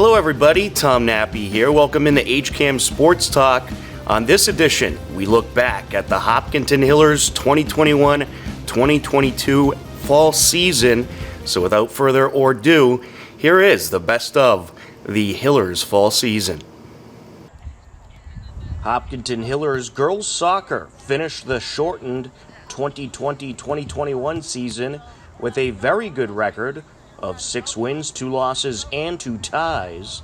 Hello everybody, Tom Nappy here. Welcome into HCAM Sports Talk. On this edition, we look back at the Hopkinton Hillers 2021-2022 fall season. So without further ado, here is the best of the Hillers fall season. Hopkinton Hillers girls soccer finished the shortened 2020-2021 season with a very good record of 6 wins, 2 losses, and 2 ties.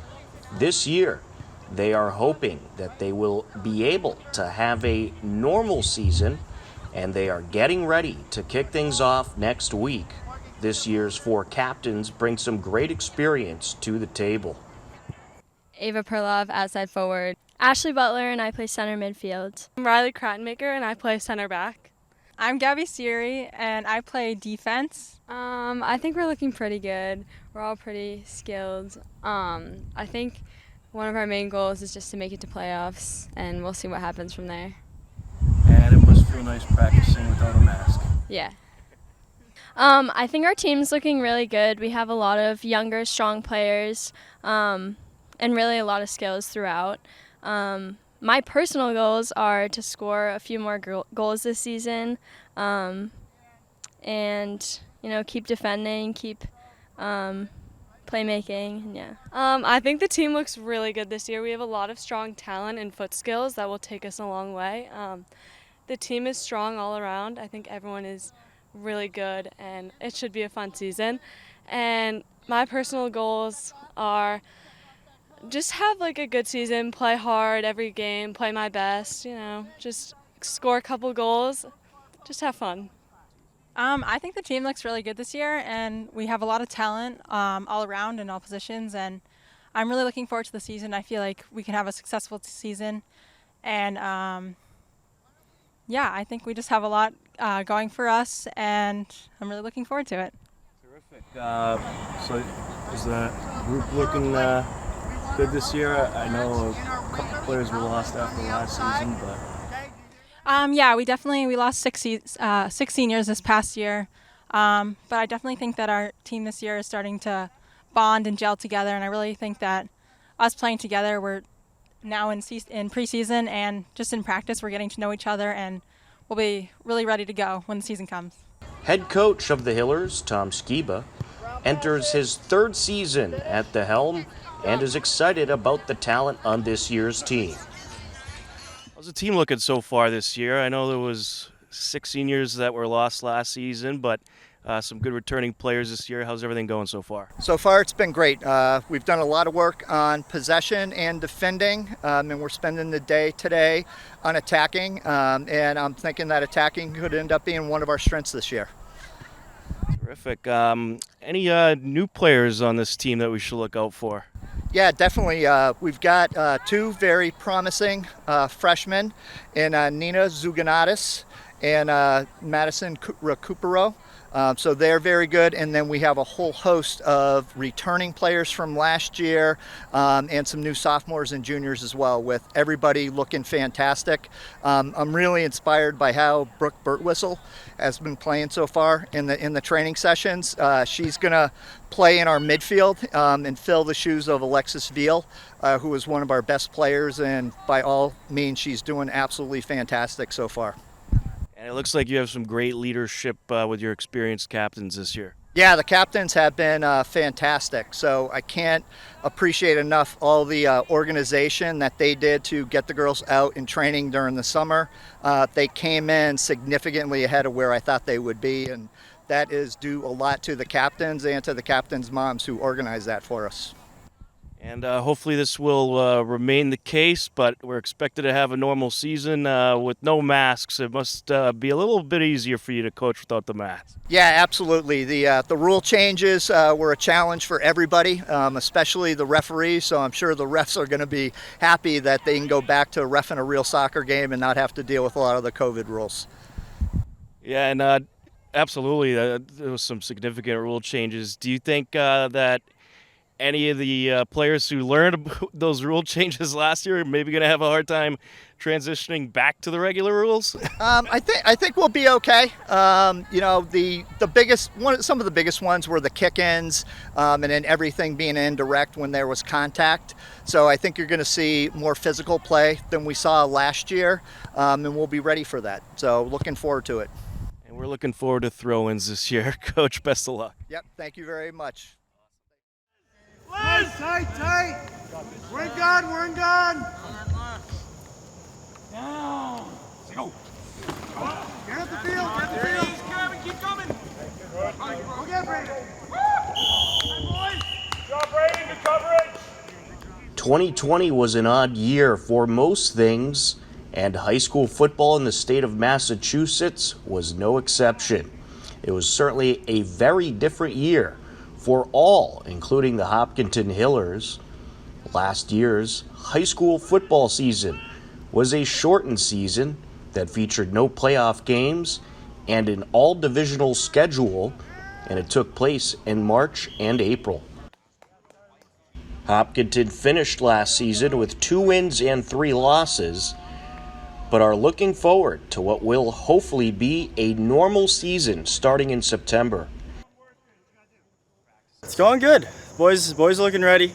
This year, they are hoping that they will be able to have a normal season, and they are getting ready to kick things off next week. This year's 4 captains bring some great experience to the table. Ava Perlov, outside forward. Ashley Butler, and I play center midfield. I'm Riley Krattenmaker, and I play center back. I'm Gabby Siri, and I play defense. I think we're looking pretty good. We're all pretty skilled. I think one of our main goals is just to make it to playoffs, and we'll see what happens from there. And it must feel nice practicing without a mask. Yeah. I think our team's looking really good. We have a lot of younger, strong players, and really a lot of skills throughout. My personal goals are to score a few more goals this season, and keep defending, keep playmaking. Yeah. I think the team looks really good this year. We have a lot of strong talent and foot skills that will take us a long way. The team is strong all around. I think everyone is really good, and it should be a fun season. And my personal goals are just have a good season, play hard every game, play my best, just score a couple goals, just have fun. I think the team looks really good this year, and we have a lot of talent all around in all positions, and I'm really looking forward to the season. I feel like we can have a successful season, and I think we just have a lot going for us, and I'm really looking forward to it. Terrific. So is the group looking good this year? I know a couple players were lost after last season, but we lost six seniors this past year, but I definitely think that our team this year is starting to bond and gel together, and I really think that us playing together, we're now in preseason and just in practice, we're getting to know each other, and we'll be really ready to go when the season comes. Head coach of the Hillers, Tom Skiba, enters his 3rd season at the helm and is excited about the talent on this year's team. How's the team looking so far this year? I know there was 6 seniors that were lost last season, but some good returning players this year. How's everything going so far? So far, it's been great. We've done a lot of work on possession and defending, and we're spending the day today on attacking, and I'm thinking that attacking could end up being one of our strengths this year. Terrific. Any new players on this team that we should look out for? Yeah, definitely. We've got 2 very promising freshmen in Nina Zuganatis and Madison Recupero. So they're very good, and then we have a whole host of returning players from last year and some new sophomores and juniors as well, with everybody looking fantastic. I'm really inspired by how Brooke Birtwhistle has been playing so far in the training sessions. She's going to play in our midfield and fill the shoes of Alexis Veal, who is one of our best players, and by all means, she's doing absolutely fantastic so far. And it looks like you have some great leadership with your experienced captains this year. Yeah, the captains have been fantastic. So I can't appreciate enough all the organization that they did to get the girls out in training during the summer. They came in significantly ahead of where I thought they would be, and that is due a lot to the captains and to the captains' moms who organized that for us. And hopefully this will remain the case, but we're expected to have a normal season with no masks. It must be a little bit easier for you to coach without the mask. Yeah, absolutely. The rule changes were a challenge for everybody, especially the referees, so I'm sure the refs are going to be happy that they can go back to reffing a real soccer game and not have to deal with a lot of the COVID rules. Yeah, and absolutely, there was some significant rule changes. Do you think that any of the players who learned those rule changes last year maybe going to have a hard time transitioning back to the regular rules? I think we'll be okay. Some of the biggest ones were the kick-ins, and then everything being indirect when there was contact. So I think you're going to see more physical play than we saw last year, and we'll be ready for that. So looking forward to it. And we're looking forward to throw-ins this year. Coach, best of luck. Yep, thank you very much. Liz, tight. We're in gun. Down. Let's go. Get up the field. Kevin, keep coming. Go get Brandon. Good job, Brandon. Good coverage. 2020 was an odd year for most things, and high school football in the state of Massachusetts was no exception. It was certainly a very different year for all, including the Hopkinton Hillers. Last year's high school football season was a shortened season that featured no playoff games and an all-divisional schedule, and it took place in March and April. Hopkinton finished last season with 2 wins and 3 losses, but are looking forward to what will hopefully be a normal season starting in September. It's going good. Boys are looking ready.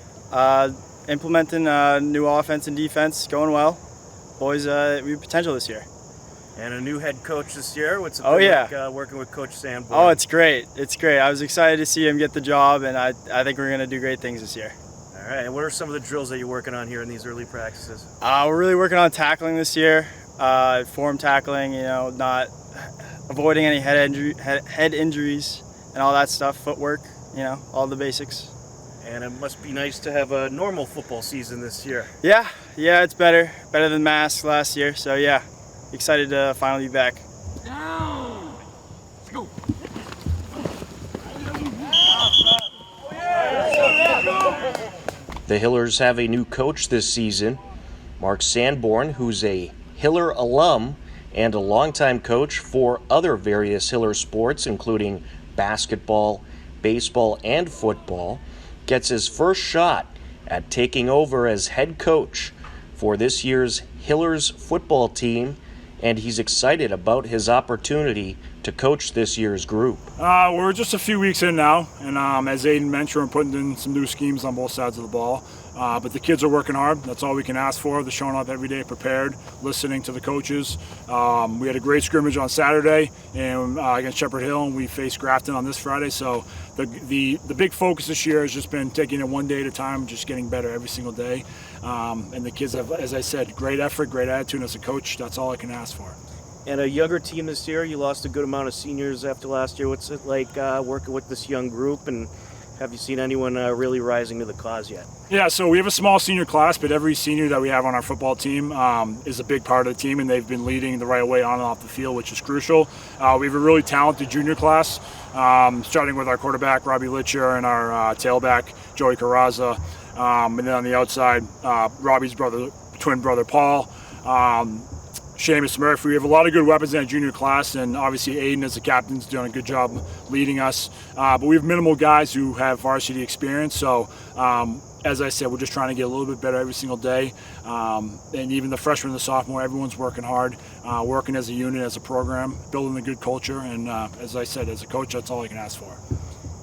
Implementing new offense and defense, going well. Boys, we have potential this year. And a new head coach this year. What's it been like working with Coach Sanborn? Oh, it's great. I was excited to see him get the job, and I think we're going to do great things this year. All right. And what are some of the drills that you're working on here in these early practices? We're really working on tackling this year, form tackling, not avoiding any head injuries and all that stuff, footwork, all the basics. And it must be nice to have a normal football season this year. Yeah, it's better than masks last year. So yeah, excited to finally be back. Down. Let's go. The Hillers have a new coach this season, Mark Sanborn, who's a Hiller alum and a longtime coach for other various Hiller sports, including basketball, baseball, and football, gets his first shot at taking over as head coach for this year's Hillers football team, and he's excited about his opportunity to coach this year's group. We're just a few weeks in now, and as Aiden mentioned, we're putting in some new schemes on both sides of the ball. But the kids are working hard. That's all we can ask for. They're showing up every day prepared, listening to the coaches. We had a great scrimmage on Saturday and against Shepherd Hill, and we faced Grafton on this Friday. So the big focus this year has just been taking it one day at a time, just getting better every single day. And the kids have, as I said, great effort, great attitude. And as a coach, that's all I can ask for. And a younger team this year. You lost a good amount of seniors after last year. What's it like working with this young group, and have you seen anyone really rising to the cause yet? Yeah, so we have a small senior class, but every senior that we have on our football team is a big part of the team, and they've been leading the right way on and off the field, which is crucial. We have a really talented junior class, starting with our quarterback, Robbie Litcher, and our tailback, Joey Carrazza. And then on the outside, Robbie's twin brother, Paul. Seamus Murphy. We have a lot of good weapons in that junior class, and obviously Aiden as the captain is doing a good job leading us. But we have minimal guys who have varsity experience, so as I said, we're just trying to get a little bit better every single day. And even the freshman and the sophomore, everyone's working hard, working as a unit, as a program, building a good culture, and as I said, as a coach, that's all I can ask for.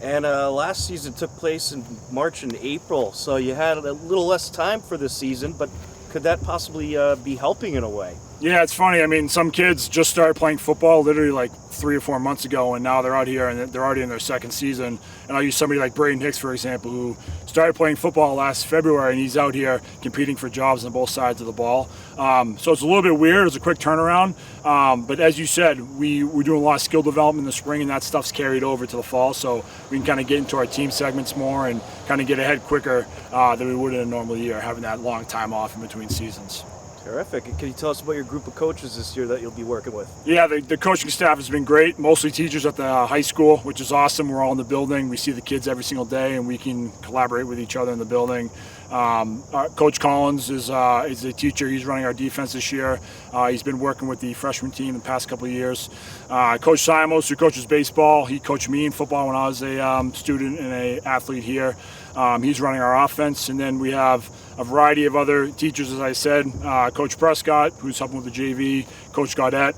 And last season took place in March and April, so you had a little less time for this season, but could that possibly be helping in a way? Yeah, it's funny. I mean, some kids just started playing football literally like 3 or 4 months ago, and now they're out here and they're already in their second season. And I'll use somebody like Braden Hicks, for example, who started playing football last February, and he's out here competing for jobs on both sides of the ball. So it's a little bit weird. It's a quick turnaround. But as you said, we're doing a lot of skill development in the spring, and that stuff's carried over to the fall. So we can kind of get into our team segments more and kind of get ahead quicker than we would in a normal year, having that long time off in between seasons. Terrific. And can you tell us about your group of coaches this year that you'll be working with? Yeah, the coaching staff has been great. Mostly teachers at the high school, which is awesome. We're all in the building. We see the kids every single day, and we can collaborate with each other in the building. Coach Collins is a teacher. He's running our defense this year. He's been working with the freshman team the past couple of years. Coach Simos, who coaches baseball, he coached me in football when I was a student and an athlete here. He's running our offense. And then we have a variety of other teachers, as I said. Coach Prescott, who's helping with the JV, Coach Gaudette,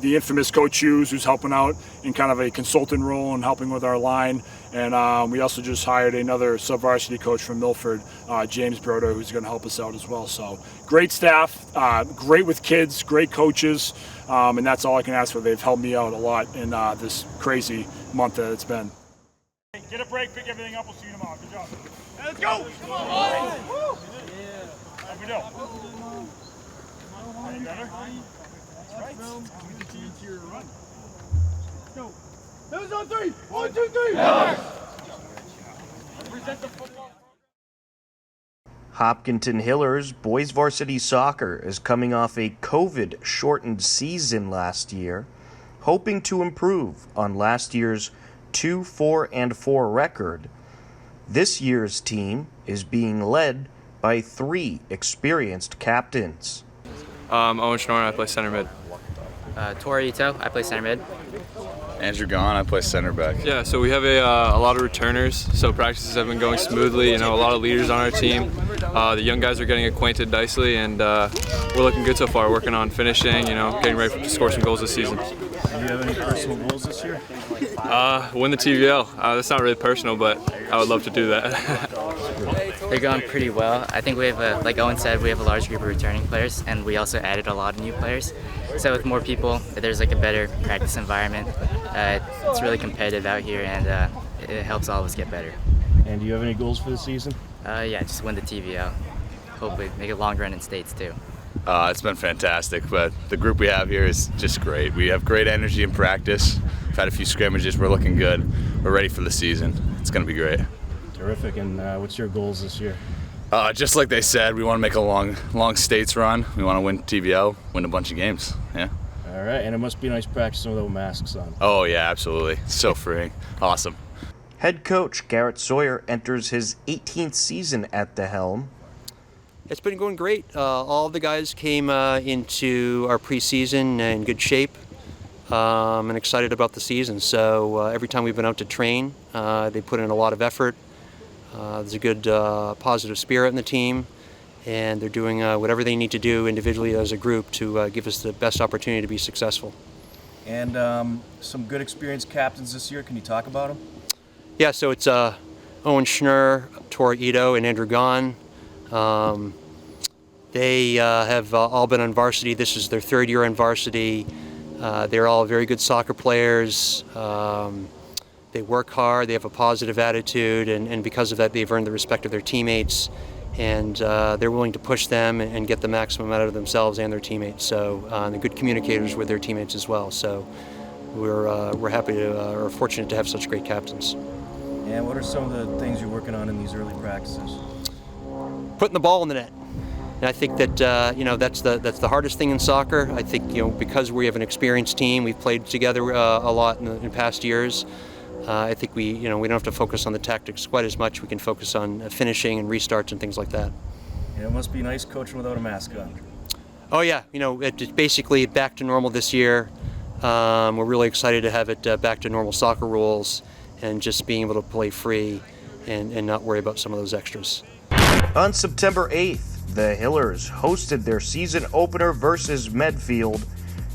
the infamous Coach Hughes, who's helping out in kind of a consultant role and helping with our line. And we also just hired another sub-varsity coach from Milford, James Broder, who's going to help us out as well. So great staff, great with kids, great coaches, and that's all I can ask for. They've helped me out a lot in this crazy month that it's been. Get a break, pick everything up. We'll see you tomorrow. Good job. Hey, let's go! Come on, boys! How'd we do? Any better? That's right. We continue to your run. Let's go. Hills on 3. 1, 2, 3. Present the football. Hopkinton Hillers boys varsity soccer is coming off a COVID-shortened season last year, hoping to improve on last year's 2-4-4 record. This year's team is being led by 3 experienced captains. Owen Schnorr, I play center mid. Tori Ito, I play center mid. Andrew Gahn, I play center back. Yeah, so we have a lot of returners, so practices have been going smoothly. A lot of leaders on our team. The young guys are getting acquainted nicely, and we're looking good so far. Working on finishing, getting ready to score some goals this season. Do you have any personal goals this year? Win the TVL. That's not really personal, but I would love to do that. They're going pretty well. I think we have, like Owen said, we have a large group of returning players, and we also added a lot of new players. So with more people, there's like a better practice environment. It's really competitive out here, and it helps all of us get better. And do you have any goals for the season? Yeah, just win the TVL. Hopefully make a long run in states too. It's been fantastic, but the group we have here is just great. We have great energy in practice. We've had a few scrimmages. We're looking good. We're ready for the season. It's going to be great. Terrific. And what's your goals this year? Just like they said, we want to make a long states run. We want to win TVL, win a bunch of games. Yeah. All right. And it must be nice practicing without masks on. Oh, yeah, absolutely. So freeing. Awesome. Head coach Garrett Sawyer enters his 18th season at the helm. It's been going great. All of the guys came into our preseason in good shape and excited about the season. So every time we've been out to train, they put in a lot of effort. There's a good positive spirit in the team, and they're doing whatever they need to do individually as a group to give us the best opportunity to be successful. And some good experienced captains this year. Can you talk about them? Yeah, so it's Owen Schnorr, Tori Ito, and Andrew Gahn. They have all been on varsity. This is their 3rd year on varsity. They're all very good soccer players. They work hard, they have a positive attitude, and because of that they've earned the respect of their teammates, and they're willing to push them and get the maximum out of themselves and their teammates. So they're good communicators with their teammates as well. So we're happy to, or fortunate to have such great captains. And what are some of the things you're working on in these early practices? Putting the ball in the net. And I think that that's the hardest thing in soccer. I think because we have an experienced team, we've played together a lot in past years. I think we don't have to focus on the tactics quite as much. We can focus on finishing and restarts and things like that. And it must be nice coaching without a mask on. Oh yeah, it's basically back to normal this year. We're really excited to have it back to normal soccer rules and just being able to play free and not worry about some of those extras. On September 8th, the Hillers hosted their season opener versus Medfield.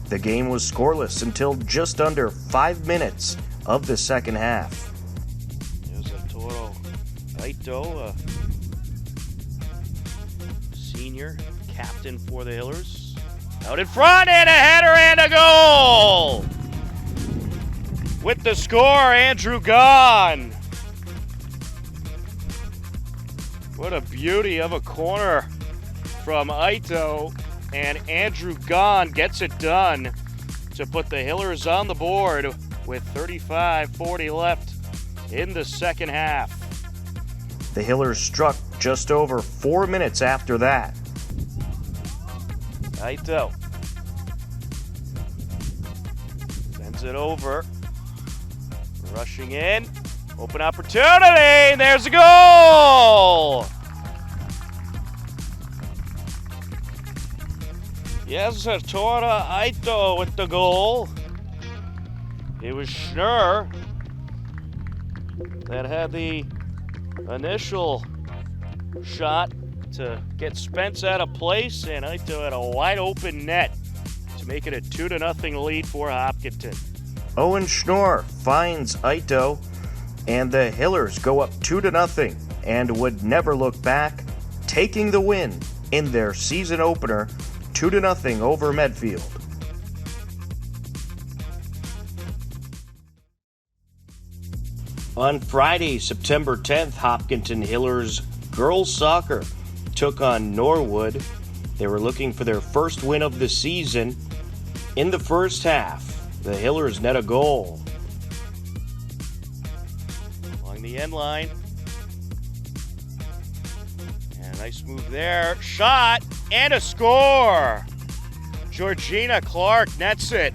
The game was scoreless until just under 5 minutes of the second half. There's a Toro Ito, senior captain for the Hillers. Out in front, and a header and a goal! With the score, Andrew Gahn. What a beauty of a corner from Ito, and Andrew Gahn gets it done to put the Hillers on the board with 35:40 left in the second half. The Hillers struck just over 4 minutes after that. Ito sends it over, rushing in, open opportunity, there's a goal! Yes, Tora Ito with the goal. It was Schnorr that had the Initial shot to get Spence out of place, and Ito had a wide open net to make it a 2-0 lead for Hopkinton. Owen Schnorr finds Ito, and the Hillers go up 2-0 and would never look back, taking the win in their season opener, 2-0 over Medfield. On Friday, September 10th, Hopkinton Hillers girls soccer took on Norwood. They were looking for their first win of the season. In the first half, the Hillers net a goal. Along the end line. And a nice move there. Shot and a score. Georgina Clark nets it.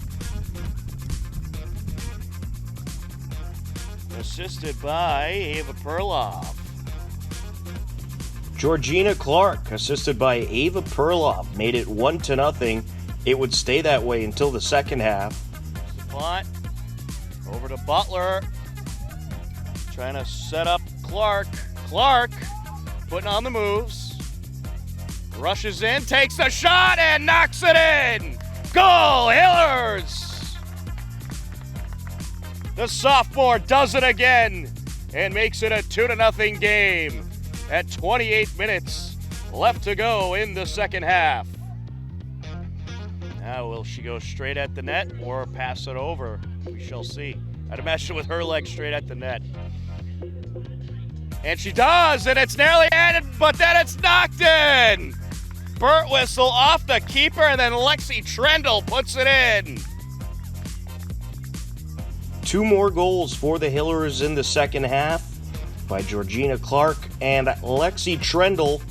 Assisted by Ava Perloff. Georgina Clark, assisted by Ava Perloff, made it 1-0. It would stay that way until the second half. Punt over to Butler. Trying to set up Clark. Clark putting on the moves. Rushes in, takes the shot, and knocks it in. Goal, Hillers! The sophomore does it again and makes it a 2-0 game at 28 minutes left to go in the second half. Now, will she go straight at the net or pass it over? We shall see. I'd imagine with her leg straight at the net. And she does, and it's nearly added, but then it's knocked in. Burt Whistle off the keeper, and then Lexi Trendle puts it in. 2 more goals for the Hillers in the second half by Georgina Clark and Lexi Trendle,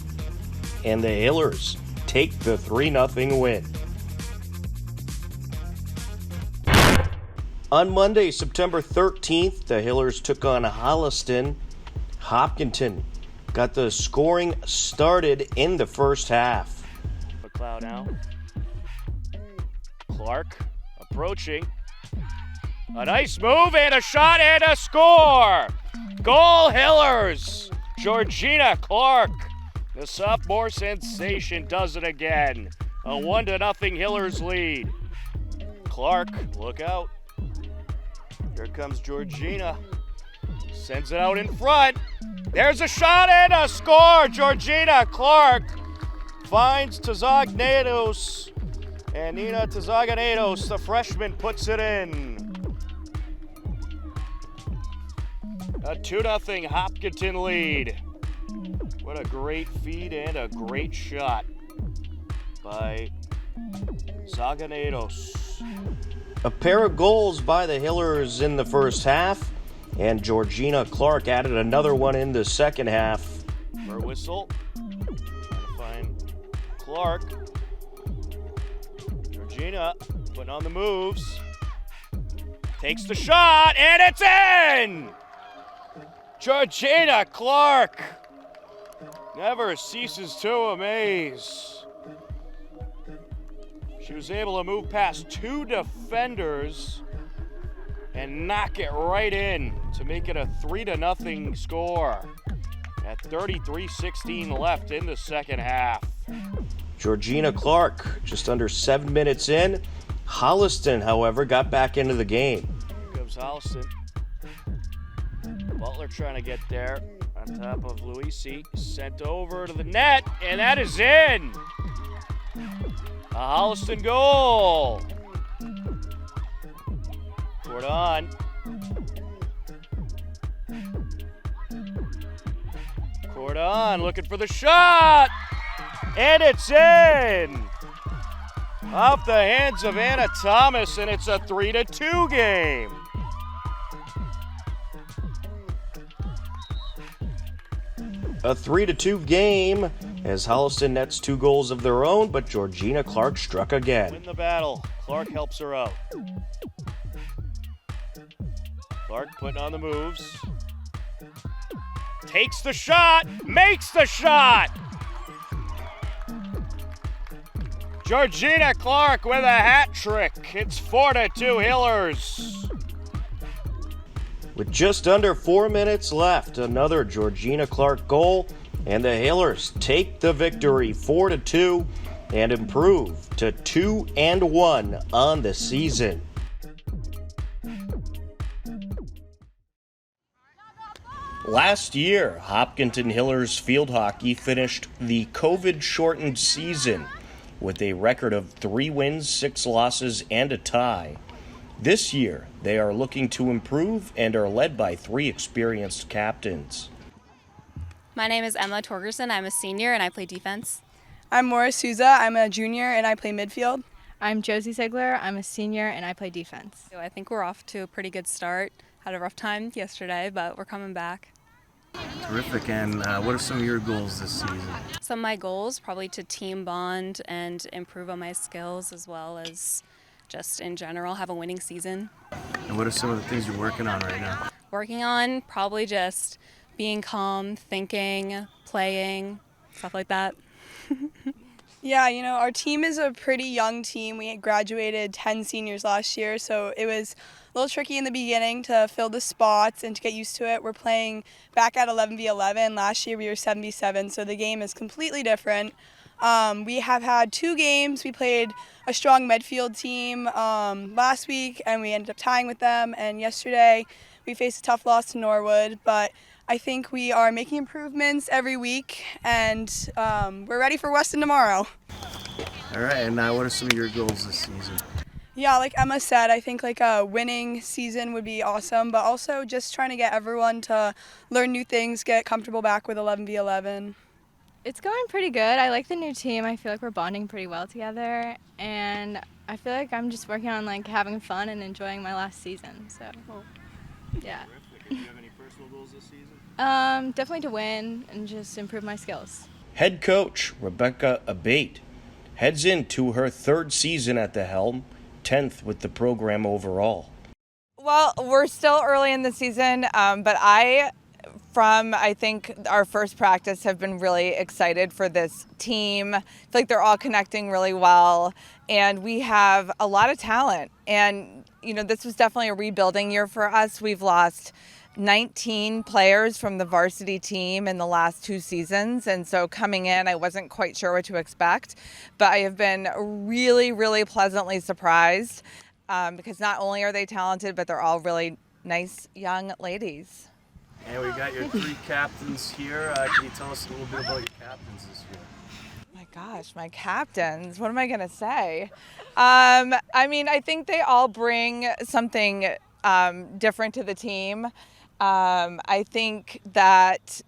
and the Hillers take the 3-0 win. On Monday, September 13th, the Hillers took on Holliston. Hopkinton got the scoring started in the first half. McLeod now. Clark approaching. A nice move and a shot and a score! Goal, Hillers! Georgina Clark, the sophomore sensation, does it again. A 1-0 Hillers lead. Clark, look out. Here comes Georgina. Sends it out in front. There's a shot and a score! Georgina Clark finds Tazagnados. And Nina Tazagnados, the freshman, puts it in. A 2-0 Hopkinton lead. What a great feed and a great shot by Zaganados. A pair of goals by the Hillers in the first half, and Georgina Clark added another one in the second half. Burt Whistle trying to find Clark. Georgina putting on the moves. Takes the shot, and it's in! Georgina Clark never ceases to amaze. She was able to move past 2 defenders and knock it right in to make it a 3-0 score at 33:16 left in the second half. Georgina Clark just under 7 minutes in. Holliston, however, got back into the game. Here comes Holliston. Butler trying to get there on top of Luisi. Sent over to the net, and that is in. A Holliston goal. Cordon. Cordon looking for the shot, and it's in. Off the hands of Anna Thomas, and it's a 3-2 game. A 3-2 game as Holliston nets 2 goals of their own, but Georgina Clark struck again. Win the battle. Clark helps her out. Clark putting on the moves. Takes the shot, makes the shot! Georgina Clark with a hat trick. It's 4-2 Hillers. With just under 4 minutes left, another Georgina Clark goal, and the Hailers take the victory 4-2 and improve to 2-1 on the season. Last year, Hopkinton Hillers field hockey finished the COVID-shortened season with a record of 3 wins, 6 losses, and a tie. This year, they are looking to improve and are led by 3 experienced captains. My name is Emma Torgerson. I'm a senior and I play defense. I'm Maura Souza. I'm a junior and I play midfield. I'm Josie Ziegler. I'm a senior and I play defense. So I think we're off to a pretty good start. Had a rough time yesterday, but we're coming back. Terrific. And what are some of your goals this season? Some of my goals, probably to team bond and improve on my skills as well as just in general have a winning season. And what are some of the things you're working on right now? Working on probably just being calm, thinking, playing, stuff like that. Yeah, our team is a pretty young team. We graduated 10 seniors last year, so it was a little tricky in the beginning to fill the spots and to get used to it. We're playing back at 11v11. Last year we were 7v7, so the game is completely different. We have had 2 games. We played a strong midfield team last week, and we ended up tying with them. And yesterday we faced a tough loss to Norwood, but I think we are making improvements every week, and we're ready for Weston tomorrow. All right, and what are some of your goals this season? Yeah, like Emma said, I think like a winning season would be awesome, but also just trying to get everyone to learn new things, get comfortable back with 11v11. It's going pretty good. I like the new team. I feel like we're bonding pretty well together, and I feel like I'm just working on like having fun and enjoying my last season. So, yeah. Do you have any personal goals this season? Definitely to win and just improve my skills. Head coach Rebecca Abate heads into her 3rd season at the helm, 10th with the program overall. Well, we're still early in the season, but I think our first practice have been really excited for this team. I feel like they're all connecting really well, and we have a lot of talent. And, this was definitely a rebuilding year for us. We've lost 19 players from the varsity team in the last 2 seasons. And so coming in, I wasn't quite sure what to expect, but I have been really, really pleasantly surprised because not only are they talented, but they're all really nice young ladies. And we got your 3 captains here. Can you tell us a little bit about your captains this year? My gosh, my captains, what am I going to say? I think they all bring something different to the team. I think that,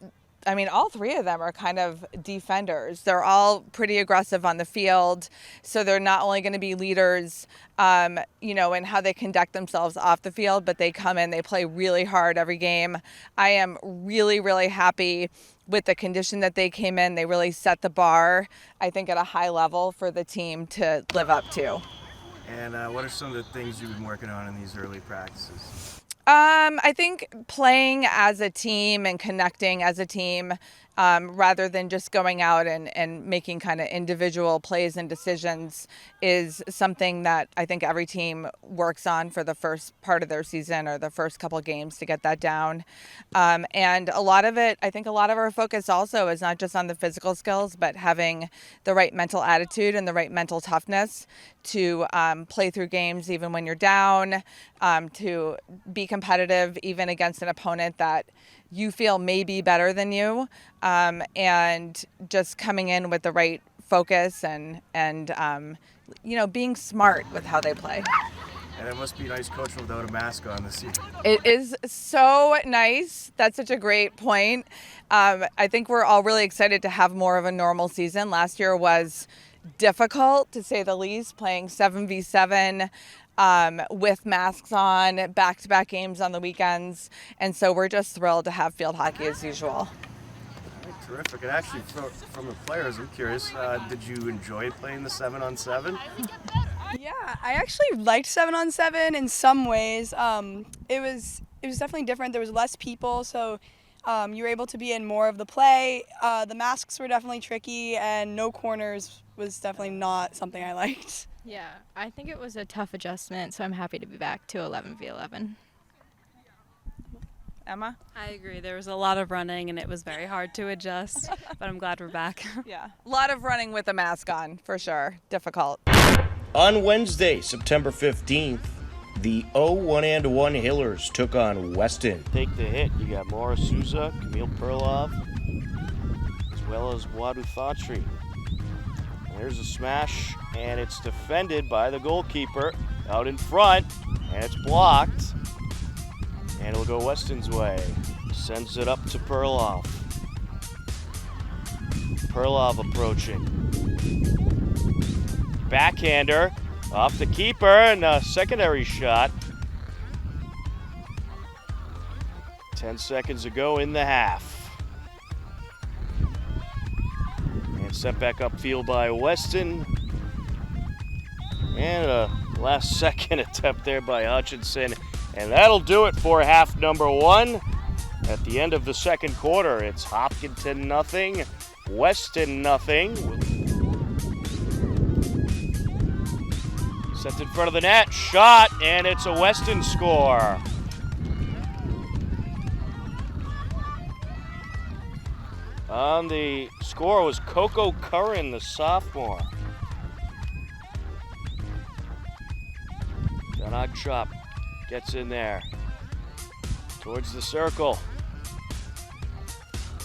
all 3 of them are kind of defenders. They're all pretty aggressive on the field, so they're not only going to be leaders, in how they conduct themselves off the field, but they come in, they play really hard every game. I am really, really happy with the condition that they came in. They really set the bar, I think, at a high level for the team to live up to. And what are some of the things you've been working on in these early practices? I think playing as a team and connecting as a team rather than just going out and making kind of individual plays and decisions is something that I think every team works on for the first part of their season or the first couple games to get that down. And a lot of our focus also is not just on the physical skills, but having the right mental attitude and the right mental toughness to play through games even when you're down, to be competitive even against an opponent that you feel may be better than you, and just coming in with the right focus and being smart with how they play. And it must be nice coaching without a mask on this year. It is so nice. That's such a great point. I think we're all really excited to have more of a normal season. Last year was difficult, to say the least, playing 7v7 with masks on, back-to-back games on the weekends. And so we're just thrilled to have field hockey as usual. All right, terrific. And actually, from the players, I'm curious, did you enjoy playing the 7-on-7? Yeah, I actually liked 7-on-7 in some ways. It was definitely different. There was less people, so you were able to be in more of the play. The masks were definitely tricky, and no corners was definitely not something I liked. Yeah, I think it was a tough adjustment, so I'm happy to be back to 11v11. Emma? I agree. There was a lot of running, and it was very hard to adjust, but I'm glad we're back. Yeah, a lot of running with a mask on, for sure. Difficult. On Wednesday, September 15th, the 0-1-1 Hillers took on Weston. Take the hit. You got Maura Souza, Camille Perlov, as well as Wadu Thantri. There's a smash, and it's defended by the goalkeeper out in front, and it's blocked. And it'll go Weston's way. Sends it up to Perlov. Perlov approaching. Backhander off the keeper, and a secondary shot. 10 seconds ago in the half. And sent back upfield by Weston. And a last second attempt there by Hutchinson. And that'll do it for half number one. At the end of the second quarter, it's Hopkinton nothing, Weston nothing. Sent in front of the net, shot, and it's a Weston score. On the score was Coco Curran, the sophomore. Donag Chop gets in there towards the circle.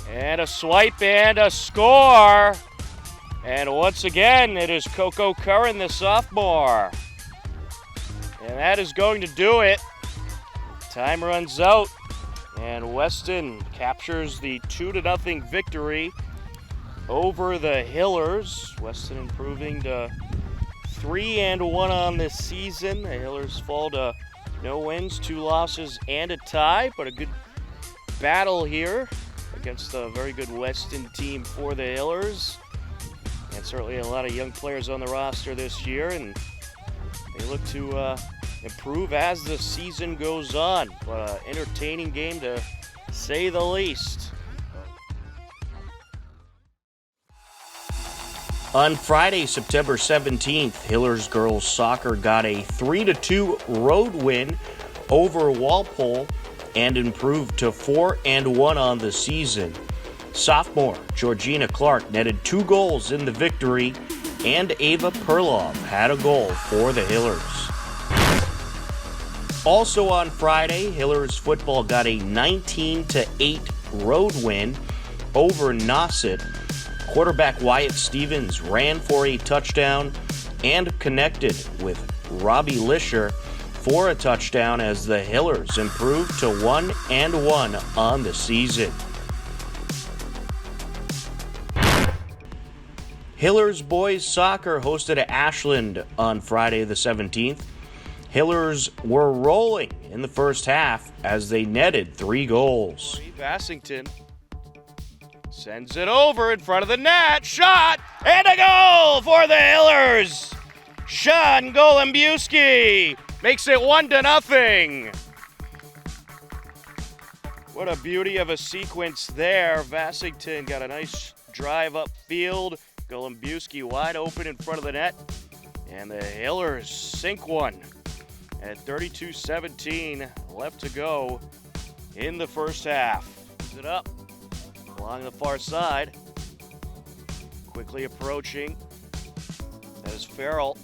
And a swipe and a score. And once again, it is Coco Curran, the sophomore. And that is going to do it. Time runs out. And Weston captures the 2-0 victory over the Hillers. Weston improving to 3-1 on this season. The Hillers fall to no wins, 2 losses, and a tie, but a good battle here against a very good Weston team for the Hillers. And certainly a lot of young players on the roster this year, and they look to improve as the season goes on. But an entertaining game to say the least. On Friday, September 17th, Hillers girls soccer got a 3-2 road win over Walpole and improved to 4-1 on the season. Sophomore Georgina Clark netted 2 goals in the victory, and Ava Perlov had a goal for the Hillers. Also on Friday, Hillers football got a 19-8 road win over Nauset. Quarterback Wyatt Stevens ran for a touchdown and connected with Robbie Lisher for a touchdown as the Hillers improved to 1-1 on the season. Hillers boys soccer hosted Ashland on Friday the 17th. Hillers were rolling in the first half as they netted 3 goals. Bassington sends it over in front of the net. Shot and a goal for the Hillers. Sean Golembiewski makes it 1-0. What a beauty of a sequence there. Bassington got a nice drive upfield. Golembiewski wide open in front of the net. And the Hillers sink one at 32-17 left to go in the first half. Brings it up along the far side. Quickly approaching. That is Farrell.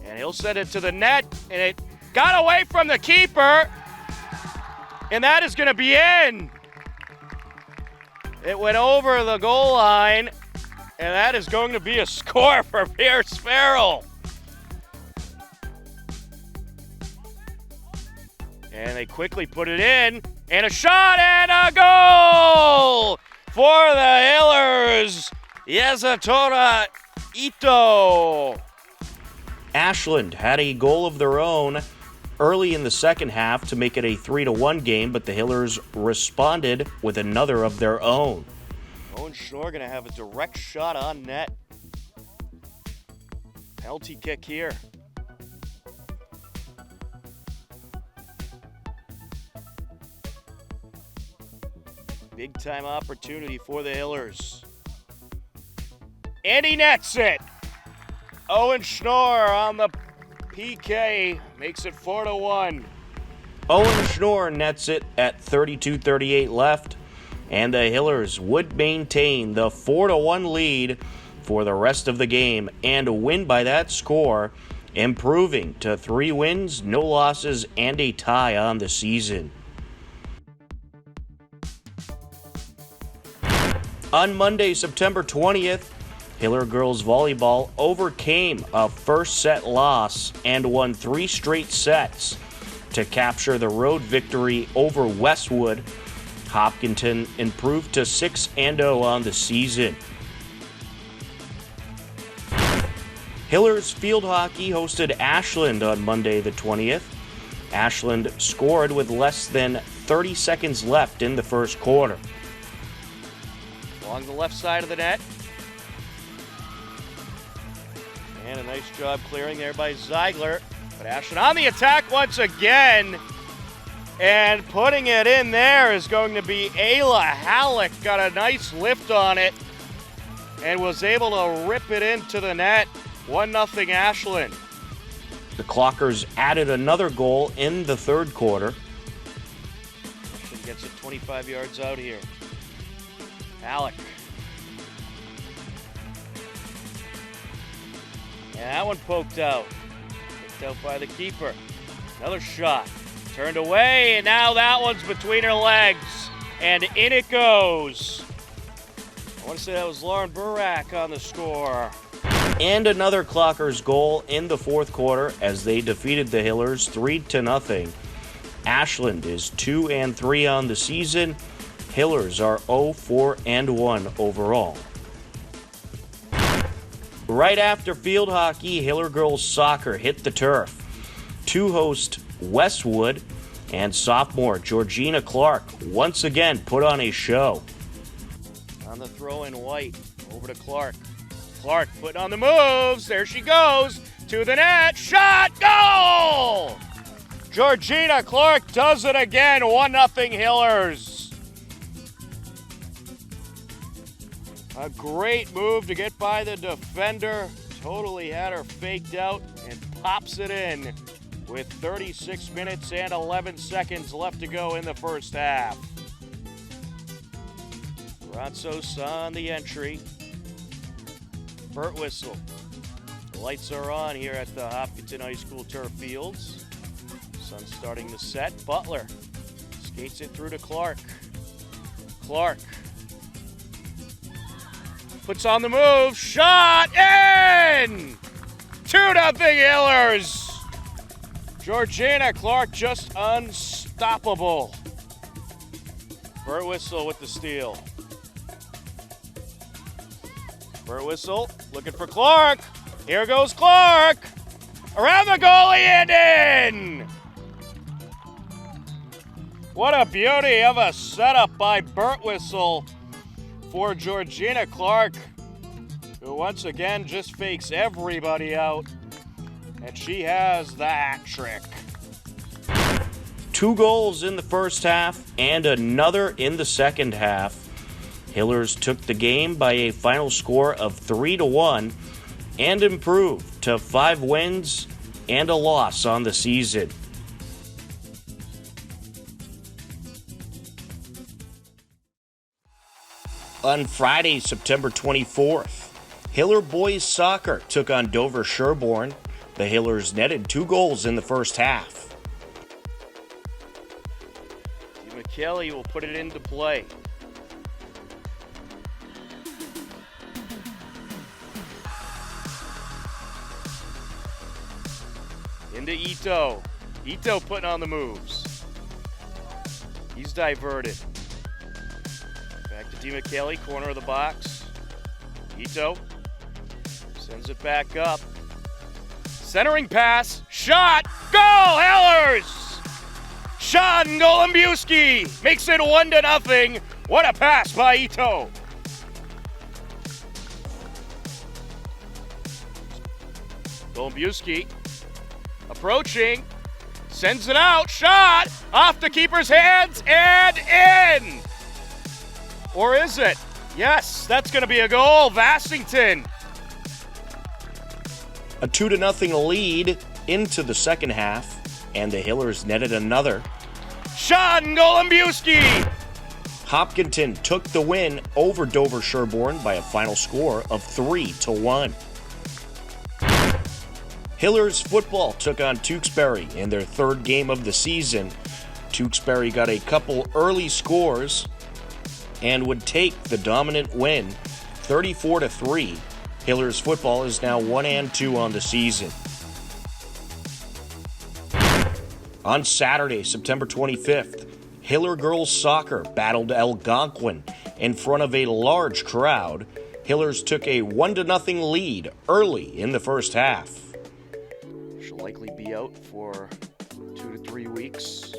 And he'll send it to the net, and it got away from the keeper. And that is going to be in. It went over the goal line, and that is going to be a score for Pierce Farrell. And they quickly put it in, and a shot and a goal for the Hillers. Yazatora Ito. Ashland had a goal of their own early in the second half to make it a 3-1 game, but the Hillers responded with another of their own. Owen Schnorr going to have a direct shot on net. Penalty kick here. Big time opportunity for the Hillers. And he nets it. Owen Schnorr on the PK makes it 4-1. Owen Schnorr nets it at 32:38 left, and the Hillers would maintain the 4-1 lead for the rest of the game and win by that score, improving to 3 wins, no losses, and a tie on the season. On Monday, September 20th, Hiller girls volleyball overcame a first-set loss and won 3 straight sets to capture the road victory over Westwood. Hopkinton improved to 6-0 on the season. Hillers field hockey hosted Ashland on Monday the 20th. Ashland scored with less than 30 seconds left in the first quarter. Along the left side of the net. And a nice job clearing there by Zeigler. But Ashland on the attack once again. And putting it in there is going to be Ayla Halleck. Got a nice lift on it and was able to rip it into the net. 1-0 Ashland. The Clockers added another goal in the third quarter. Ashland gets it 25 yards out here. Halleck. And that one poked out. Picked out by the keeper. Another shot. Turned away, and now that one's between her legs. And in it goes. I want to say that was Lauren Burak on the score. And another Clockers goal in the fourth quarter as they defeated the Hillers 3-0. Ashland is 2-3 on the season. Hillers are 0-4-1 overall. Right after field hockey, Hiller girls soccer hit the turf to host Westwood, and sophomore Georgina Clark once again put on a show. On the throw in white, over to Clark. Clark putting on the moves. There she goes to the net. Shot, goal! Georgina Clark does it again. 1-0 Hillers. A great move to get by the defender. Totally had her faked out and pops it in with 36 minutes and 11 seconds left to go in the first half. Ronsos on the entry. Burt whistle. The lights are on here at the Hopkinton High School turf fields. Sun's starting to set. Butler skates it through to Clark. Clark puts on the move. Shot in! 2-0 Hillers. Georgina Clark just unstoppable. Burt whistle with the steal. Burt whistle looking for Clark. Here goes Clark. Around the goalie and in. What a beauty of a setup by Burt whistle for Georgina Clark, who once again just fakes everybody out. And she has the hat trick. 2 goals in the first half and another in the second half. Hillers took the game by a final score of 3-1 and improved to 5 wins and a loss on the season. On Friday, September 24th, Hiller boys soccer took on Dover Sherborne. The Hillers netted 2 goals in the first half. McKelly will put it into play. Into Ito. Ito putting on the moves. He's diverted. Back to D. McKelly, corner of the box. Ito sends it back up. Centering pass, shot, goal, Hillers! Sean Golembiewski makes it 1-0. What a pass by Ito. Golembiewski approaching, sends it out, shot, off the keeper's hands and in. Or is it? Yes, that's going to be a goal. Vassington. A 2-0 lead into the second half, and the Hillers netted another Shot and Golembiewski. Hopkinton took the win over Dover Sherborne by a final score of 3-1. Hillers football took on Tewksbury in their third game of the season. Tewksbury got a couple early scores and would take the dominant win, 34-3. Hillers football is now 1-2 on the season. On Saturday, September 25th, Hiller girls soccer battled Algonquin in front of a large crowd. Hillers took a 1-0 lead early in the first half. She'll likely be out for 2 to 3 weeks.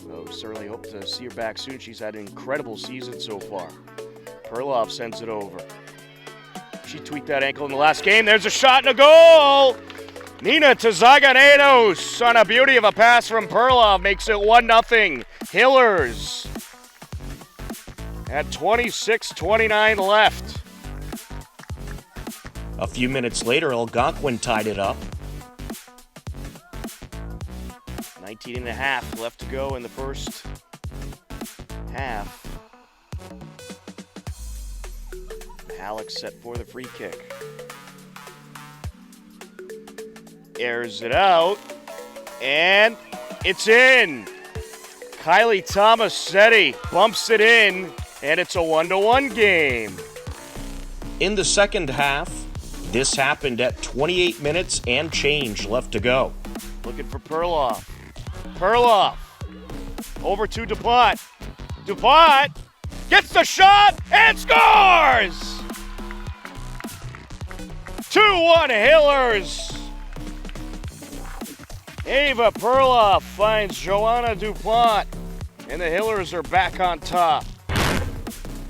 We certainly hope to see her back soon. She's had an incredible season so far. Perloff sends it over. She tweaked that ankle in the last game. There's a shot and a goal! Nina Tazaganedos on a beauty of a pass from Perloff makes it 1-0. Hillers at 26:29 left. A few minutes later, Algonquin tied it up. 19.5 left to go in the first half. Alex set for the free kick. Airs it out, and it's in. Kylie Tomasetti bumps it in, and it's a 1-1 game. In the second half, this happened at 28 minutes and change left to go. Looking for Perloff. Perloff over to DuPont. DuPont gets the shot and scores! 2-1 Hillers. Ava Perloff finds Joanna DuPont, and the Hillers are back on top.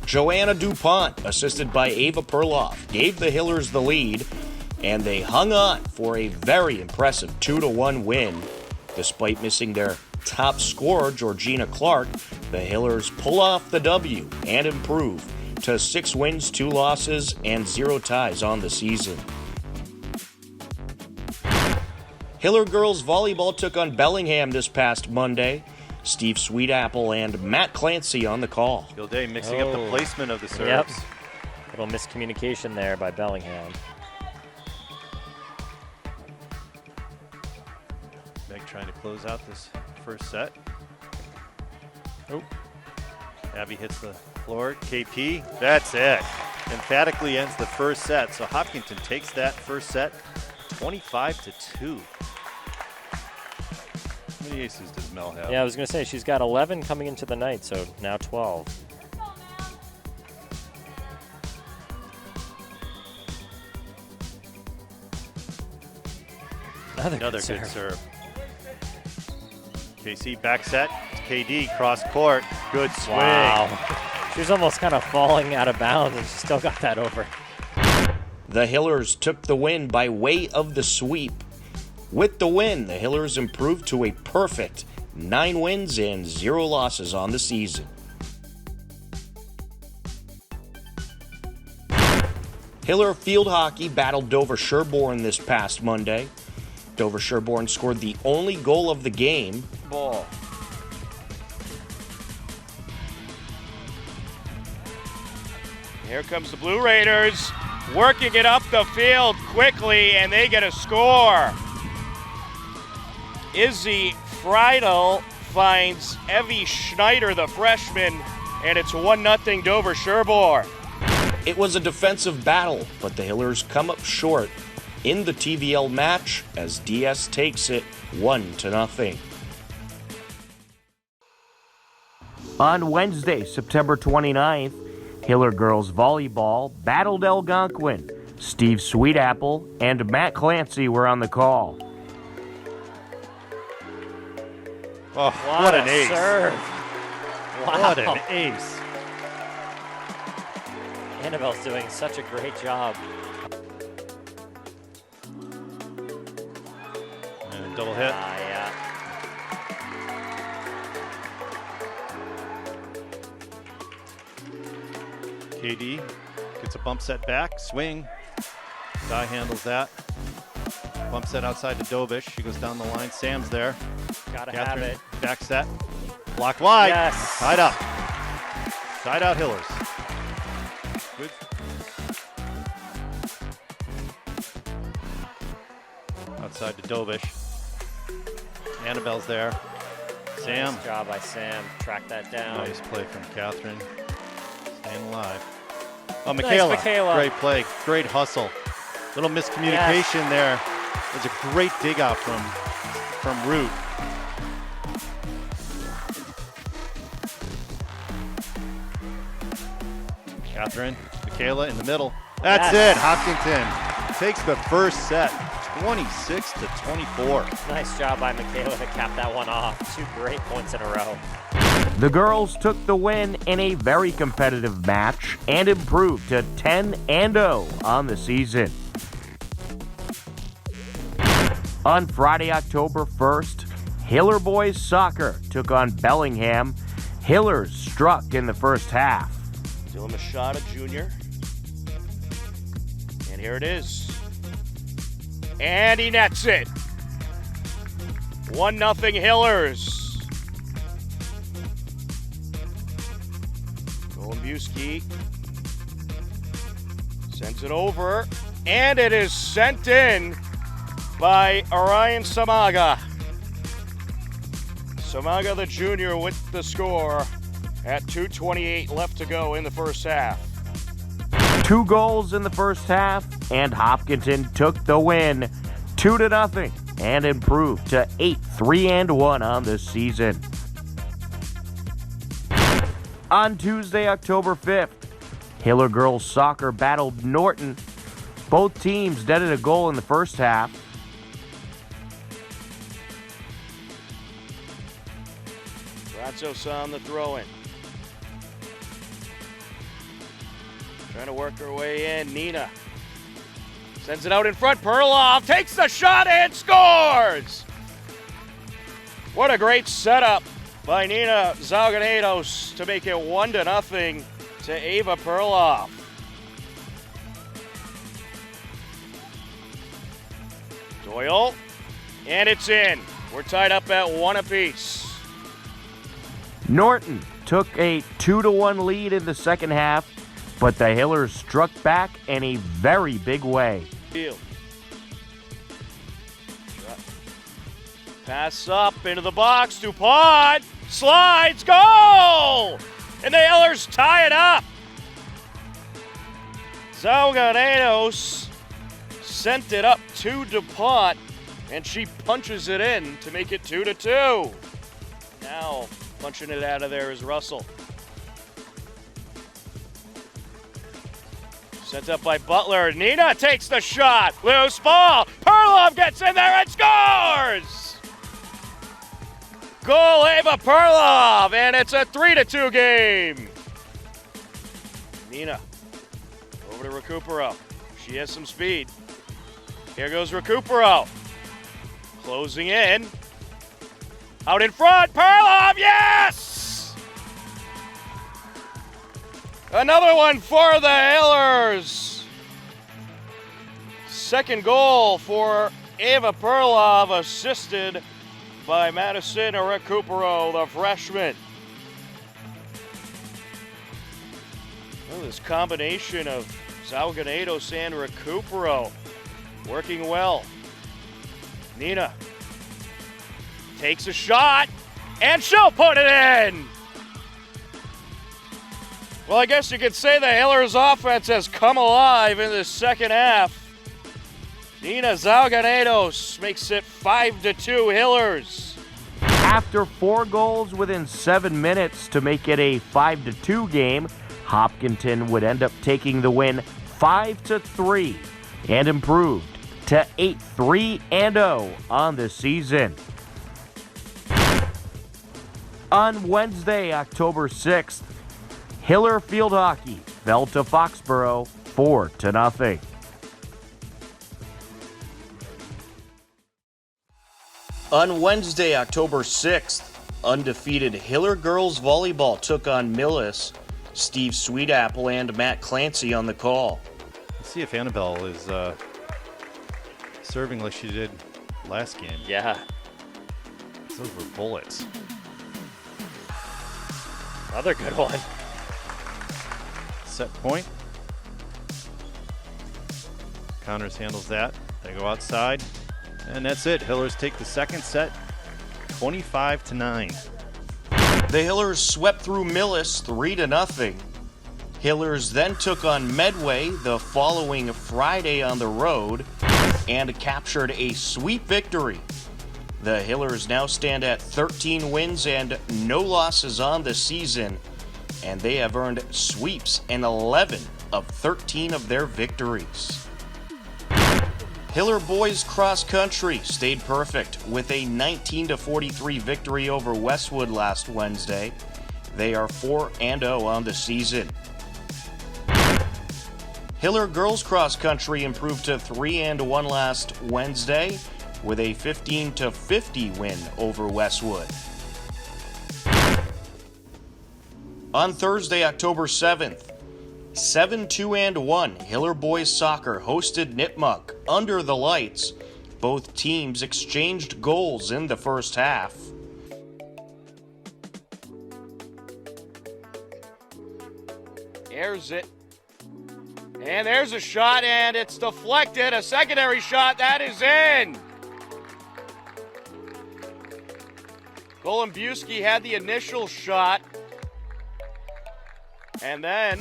Joanna DuPont, assisted by Ava Perloff, gave the Hillers the lead, and they hung on for a very impressive 2-1 win. Despite missing their top scorer, Georgina Clark, the Hillers pull off the W and improve to 6 wins, 2 losses, and 0 ties on the season. Hiller girls volleyball took on Bellingham this past Monday. Steve Sweetapple and Matt Clancy on the call. Gilday mixing up the placement of the serves. Yep. Little miscommunication there by Bellingham. Meg trying to close out this first set. Oh. Abby hits the floor. KP, that's it. Emphatically ends the first set. So Hopkinton takes that first set 25-2. How many aces does Mel have? Yeah, I was going to say, she's got 11 coming into the night, so now 12. Another good serve. KC back set. KD cross court. Good swing. Wow. She was almost kind of falling out of bounds, and she still got that over. The Hillers took the win by way of the sweep. With the win, the Hillers improved to a perfect 9 wins and 0 losses on the season. Hiller field hockey battled Dover Sherborne this past Monday. Dover Sherborne scored the only goal of the game. Ball. Here comes the Blue Raiders, working it up the field quickly, and they get a score. Izzy Friedel finds Evie Schneider, the freshman, and it's 1-0 Dover Sherborne. It was a defensive battle, but the Hillers come up short in the TVL match as DS takes it 1-0. On Wednesday, September 29th, Hiller girls volleyball battled Algonquin. Steve Sweetapple and Matt Clancy were on the call. Oh, what an ace. Serve. Wow. What an ace. Annabelle's doing such a great job. And a double hit. Yeah. KD gets a bump set back, swing. Di handles that. Bump set outside to Dobish. She goes down the line. Sam's there. Gotta Catherine, have it. back set. blocked wide. Yes. Tied up. Side out Hillers. Good. Outside to Dovish. Annabelle's there. Sam. Nice job by Sam. Track that down. Nice play from Catherine. Staying alive. Oh, Michaela. Nice, Michaela. Great play. Great hustle. Little miscommunication there. There's a great dig out from Root. Catherine, Michaela in the middle. That's it. Hopkinton takes the first set, 26-24. Nice job by Michaela to cap that one off. 2 great points in a row. The girls took the win in a very competitive match and improved to 10-0 on the season. On Friday, October 1st, Hiller Boys Soccer took on Bellingham. Hillers struck in the first half. Dylan Machado Jr. And here it is. And he nets it. 1-0 Hillers. Golombuski sends it over. And it is sent in by Orion Samaga. Samaga the junior with the score at 2:28 left to go in the first half. 2 goals in the first half, and Hopkinton took the win 2-0 and improved to 8-3-1 on the season. On Tuesday, October 5th, Hiller Girls Soccer battled Norton. Both teams netted a goal in the first half. Brazos on the throw-in. Trying to work her way in. Nina sends it out in front. Perloff takes the shot and scores! What a great setup by Nina Zalganedos to make it 1-0 to Ava Perloff. Doyle, and it's in. We're tied up at 1 apiece. Norton took a 2-1 lead in the second half, but the Hillers struck back in a very big way. Pass up into the box. DuPont slides, goal! And the Hillers tie it up. Zalganedos sent it up to DuPont, and she punches it in to make it 2-2. Now punching it out of there is Russell. Sent up by Butler. Nina takes the shot. Loose ball. Perlov gets in there and scores! Goal, Ava Perlov, and it's a 3-2 game. Nina over to Recupero. She has some speed. Here goes Recupero. Closing in. Out in front, Perlov, yes! Another one for the Hillers. Second goal for Ava Perlov, assisted by Madison Recupero, the freshman. Well, this combination of Zalganedos and Recupero working well. Nina takes a shot, and she'll put it in. Well, I guess you could say the Hillers offense has come alive in the second half. Nina Zalganedos makes it 5-2 Hillers. After 4 goals within 7 minutes to make it a 5-2 game, Hopkinton would end up taking the win 5-3 and improved to 8-3-0 on the season. On Wednesday, October 6th, Hiller Field Hockey fell to Foxborough 4-0. On Wednesday, October 6th, undefeated Hiller Girls Volleyball took on Millis. Steve Sweetapple and Matt Clancy on the call. Let's see if Annabelle is serving like she did last game. Yeah. Those were bullets. Another good one. Set point. Connors handles that. They go outside, and that's it. Hillers take the second set, 25-9. The Hillers swept through Millis 3-0. Hillers then took on Medway the following Friday on the road and captured a sweep victory. The Hillers now stand at 13 wins and no losses on the season, and they have earned sweeps in 11 of 13 of their victories. Hiller boys cross country stayed perfect with a 19-43 victory over Westwood last Wednesday. They are 4-0 on the season. Hiller girls cross country improved to 3-1 last Wednesday with a 15-50 win over Westwood. On Thursday, October 7th, 7-2-1, Hiller boys soccer hosted Nipmuc under the lights. Both teams exchanged goals in the first half. Airs it. And there's a shot, and it's deflected. A secondary shot, that is in. Golombuski had the initial shot. And then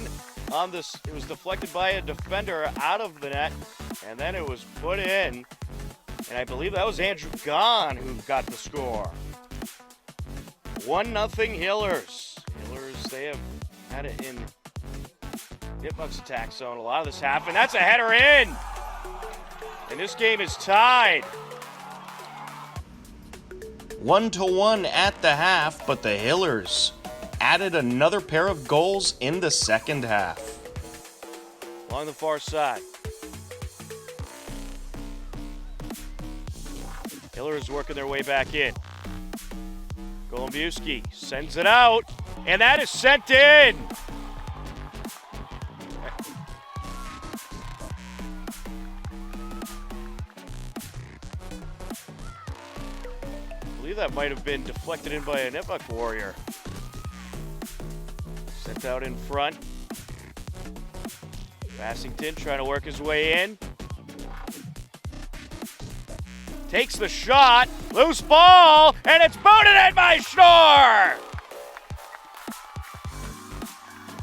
it was deflected by a defender out of the net, and then it was put in. And I believe that was Andrew Gahn who got the score. 1-0 Hillers. Hillers, they have had it in Nipmuc's attack zone a lot of this half, and that's a header in. And this game is tied. 1-1 at the half, but the Hillers added another pair of goals in the second half. Along the far side. Hillers working their way back in. Golombuski sends it out, and that is sent in. I believe that might have been deflected in by a Nipmuc warrior. Sent out in front. Bassington trying to work his way in. Takes the shot. Loose ball. And it's booted in by Schnorr.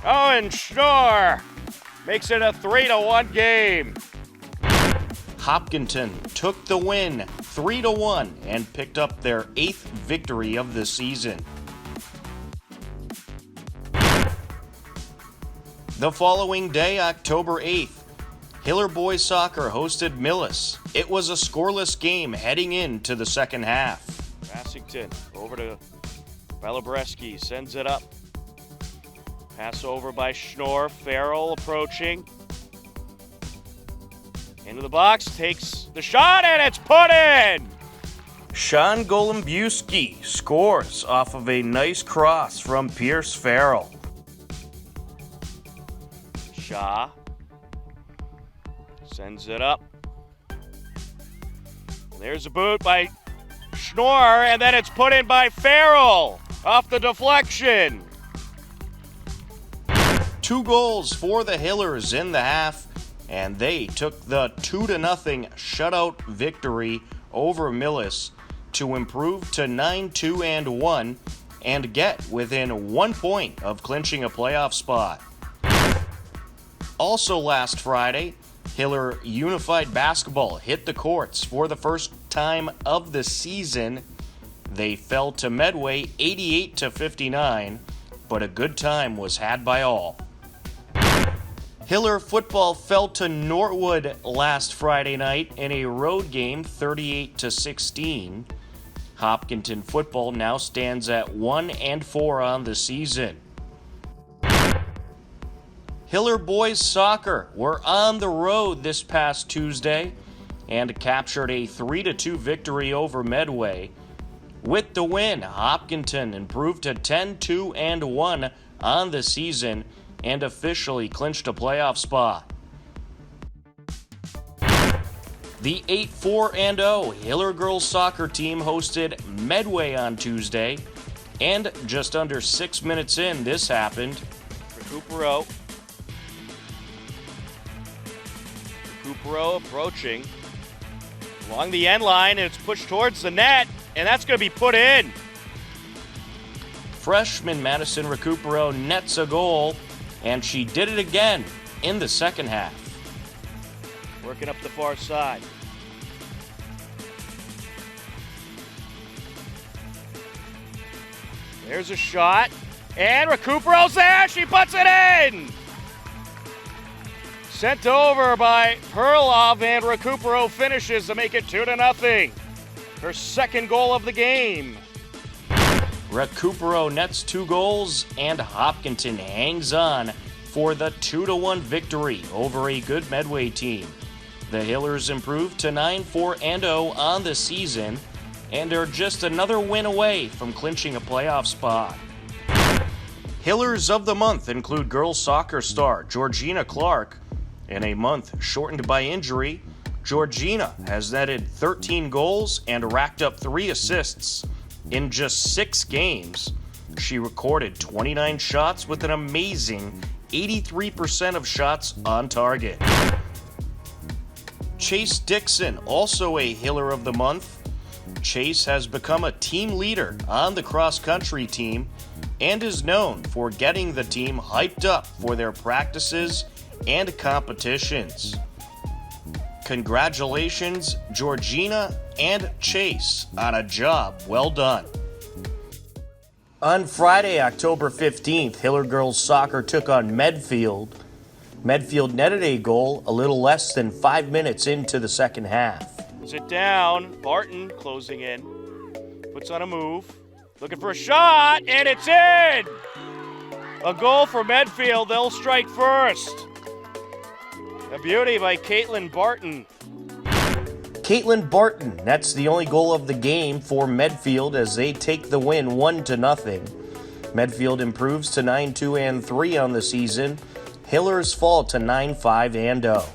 Owen Schnorr makes it a 3-1 game. Hopkinton took the win 3-1 and picked up their 8th victory of the season. The following day, October 8th, Hiller boys soccer hosted Millis. It was a scoreless game heading into the second half. Bassington over to Belobreski, sends it up. Pass over by Schnorr. Farrell approaching. Into the box, takes the shot, and it's put in! Sean Golombuski scores off of a nice cross from Pierce Farrell. Shaw sends it up. There's a boot by Schnorr, and then it's put in by Farrell off the deflection. 2 goals for the Hillers in the half, and they took the 2-0 shutout victory over Millis to improve to 9-2-1 and get within 1 point of clinching a playoff spot. Also last Friday, Hiller Unified Basketball hit the courts for the first time of the season. They fell to Medway 88-59, but a good time was had by all. Hiller football fell to Norwood last Friday night in a road game 38-16. Hopkinton football now stands at 1-4 on the season. Hiller boys soccer were on the road this past Tuesday and captured a 3-2 victory over Medway. With the win, Hopkinton improved to 10-2-1 on the season and officially clinched a playoff spot. The 8-4-0 Hiller girls soccer team hosted Medway on Tuesday. And just under 6 minutes in, this happened. Recupero approaching along the end line, and it's pushed towards the net, and that's going to be put in. Freshman Madison Recupero nets a goal, and she did it again in the second half. Working up the far side. There's a shot, and Recupero's there. She puts it in. Sent over by Perlov, and Recupero finishes to make it 2-0. Her second goal of the game. Recupero nets 2 goals, and Hopkinton hangs on for the 2-1 victory over a good Medway team. The Hillers improved to 9-4-0 on the season and are just another win away from clinching a playoff spot. Hillers of the month include girls soccer star Georgina Clark. In a month shortened by injury, Georgina has netted 13 goals and racked up 3 assists. In just 6 games, she recorded 29 shots with an amazing 83% of shots on target. Chase Dixon, also a Hiller of the month. Chase has become a team leader on the cross-country team and is known for getting the team hyped up for their practices and competitions. Congratulations, Georgina and Chase, on a job well done. On Friday, October 15th, Hiller girls soccer took on Medfield. Medfield netted a goal a little less than 5 minutes into the second half. Sit down. Barton closing in. Puts on a move. Looking for a shot, and it's in! A goal for Medfield. They'll strike first. A beauty by Caitlin Barton. Caitlin Barton nets the only goal of the game for Medfield as they take the win 1-0. Medfield improves to 9-2-3 on the season. Hillers fall to 9-5-0.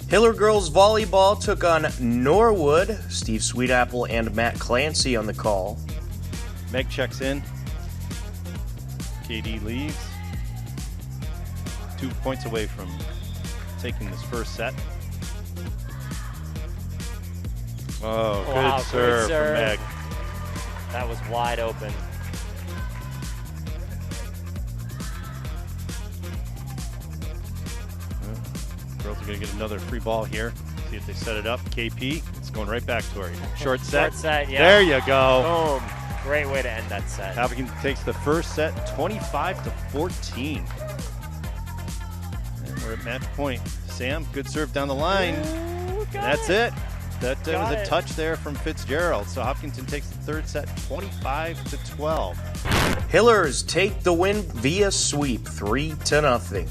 Hiller girls volleyball took on Norwood. Steve Sweetapple and Matt Clancy on the call. Meg checks in. KD leaves. 2 points away from taking this first set. Oh, wow, good serve from Meg. That was wide open. Girls are going to get another free ball here. See if they set it up. KP, it's going right back to her. Short set. Short set, yeah. There you go. Boom. Great way to end that set. Hopkins takes the first set 25-14. And we're at match point. Sam, good serve down the line. Ooh, that's it. That was a it. touch there from Fitzgerald. So Hopkinton takes the third set 25-12. Hillers take the win via sweep 3-0.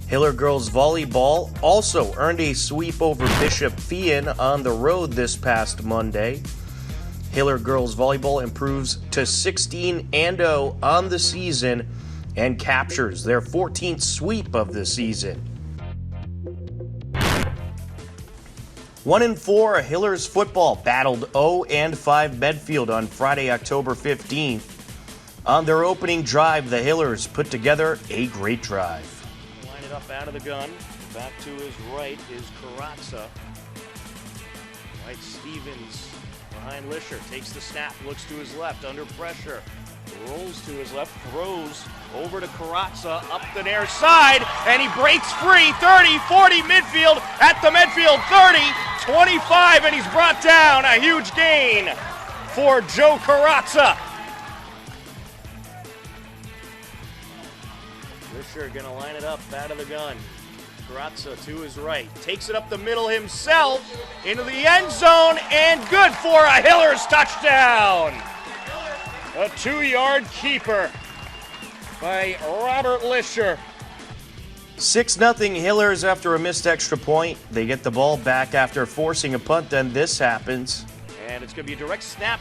Hiller girls volleyball also earned a sweep over Bishop Fian on the road this past Monday. Hiller girls volleyball improves to 16-0 on the season and captures their 14th sweep of the season. 1-4, Hillers football battled 0-5 Medfield on Friday, October 15th. On their opening drive, the Hillers put together a great drive. Line it up out of the gun. Back to his right is Karatza. White Stevens behind Lisher. Takes the snap, looks to his left, under pressure. Rolls to his left, throws over to Karatza, up the near side, and he breaks free. 30, 40, midfield at the Medfield 30, 25, and he's brought down. A huge gain for Joe Karatza. Lisher gonna line it up out of the gun. Karatza to his right, takes it up the middle himself into the end zone, and good for a Hillers touchdown. A 2-yard keeper by Robert Lisher. 6-0 Hillers after a missed extra point. They get the ball back after forcing a punt, then this happens. And it's going to be a direct snap.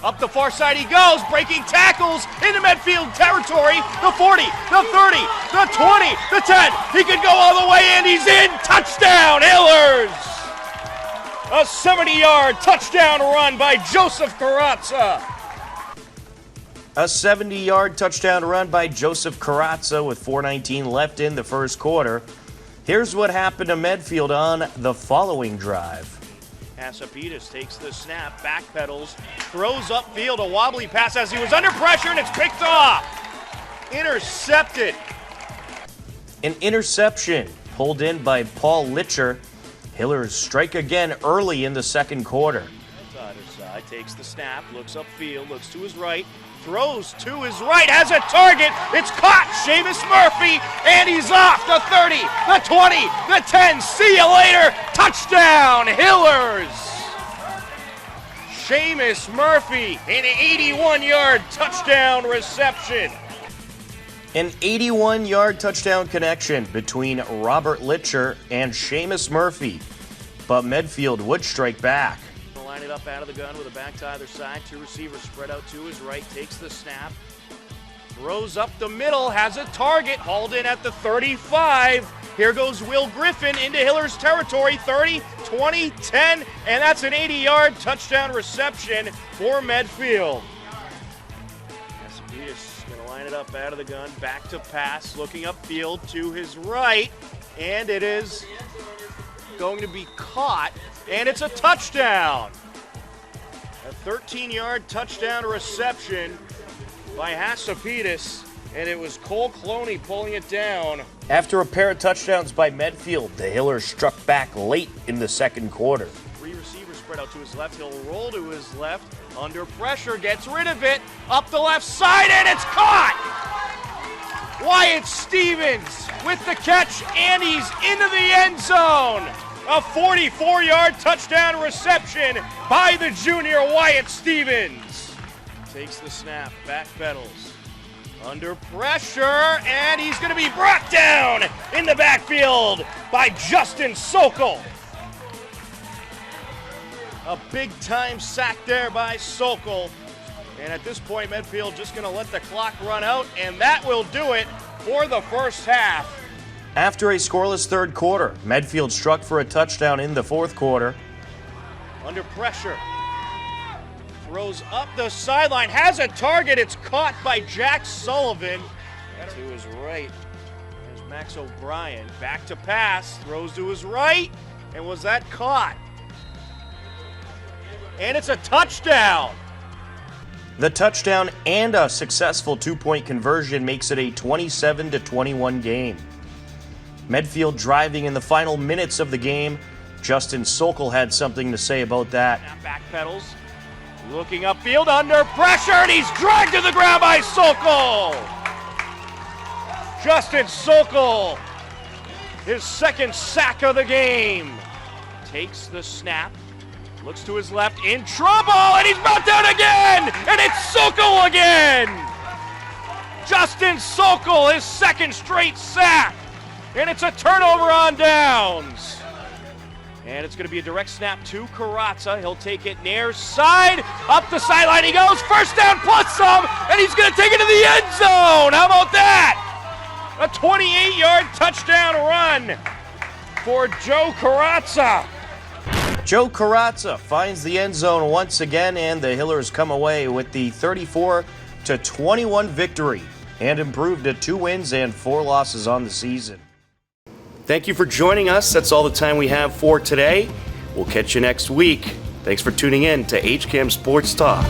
Up the far side he goes, breaking tackles into Medfield territory. The 40, the 30, the 20, the 10. He could go all the way in. He's in. Touchdown, Hillers. A 70-yard touchdown run by Joseph Carrazza. A 70-yard touchdown run by Joseph Carrazza with 4:19 left in the first quarter. Here's what happened to Medfield on the following drive. Hasapitas takes the snap, backpedals, throws upfield a wobbly pass as he was under pressure, and it's picked off. Intercepted. An interception pulled in by Paul Litcher. Hillers strike again early in the second quarter. Other side takes the snap, looks upfield, looks to his right, throws to his right, has a target. It's caught. Seamus Murphy, and he's off. The 30, the 20, the 10. See you later. Touchdown, Hillers. Seamus Murphy, an 81-yard touchdown reception. An 81-yard touchdown connection between Robert Litcher and Seamus Murphy. But Medfield would strike back. Line it up out of the gun with a back to either side. Two receivers spread out to his right. Takes the snap. Throws up the middle. Has a target. Hauled in at the 35. Here goes Will Griffin into Hillers territory. 30, 20, 10. And that's an 80-yard touchdown reception for Medfield. Casapitas going to line it up out of the gun. Back to pass. Looking upfield to his right. And it is going to be caught. And it's a touchdown. A 13-yard touchdown reception by Hasapitas, and it was Cole Cloney pulling it down. After a pair of touchdowns by Medfield, the Hillers struck back late in the second quarter. Three receivers spread out to his left. He'll roll to his left. Under pressure, gets rid of it. Up the left side, and it's caught! Wyatt Stevens with the catch, and he's into the end zone. A 44-yard touchdown reception by the junior Wyatt Stevens. Takes the snap, backpedals. Under pressure, and he's going to be brought down in the backfield by Justin Sokol. A big-time sack there by Sokol. And at this point, Medfield just going to let the clock run out, and that will do it for the first half. After a scoreless third quarter, Medfield struck for a touchdown in the fourth quarter. Under pressure. Throws up the sideline. Has a target. It's caught by Jack Sullivan. To his right. There's Max O'Brien. Back to pass. Throws to his right. And was that caught? And it's a touchdown. The touchdown and a successful two-point conversion makes it a 27-21 game. Medfield driving in the final minutes of the game. Justin Sokol had something to say about that. Backpedals. Looking upfield under pressure, and he's dragged to the ground by Sokol. Justin Sokol, his second sack of the game. Takes the snap. Looks to his left, in trouble, and he's brought down again! And it's Sokol again! Justin Sokol, his second straight sack. And it's a turnover on downs. And it's going to be a direct snap to Carrazza. He'll take it near side. Up the sideline he goes. First down plus some. And he's going to take it to the end zone. How about that? A 28-yard touchdown run for Joe Carrazza. Joe Carrazza finds the end zone once again, and the Hillers come away with the 34-21 victory and improved to 2 wins and 4 losses on the season. Thank you for joining us. That's all the time we have for today. We'll catch you next week. Thanks for tuning in to HCAM Sports Talk.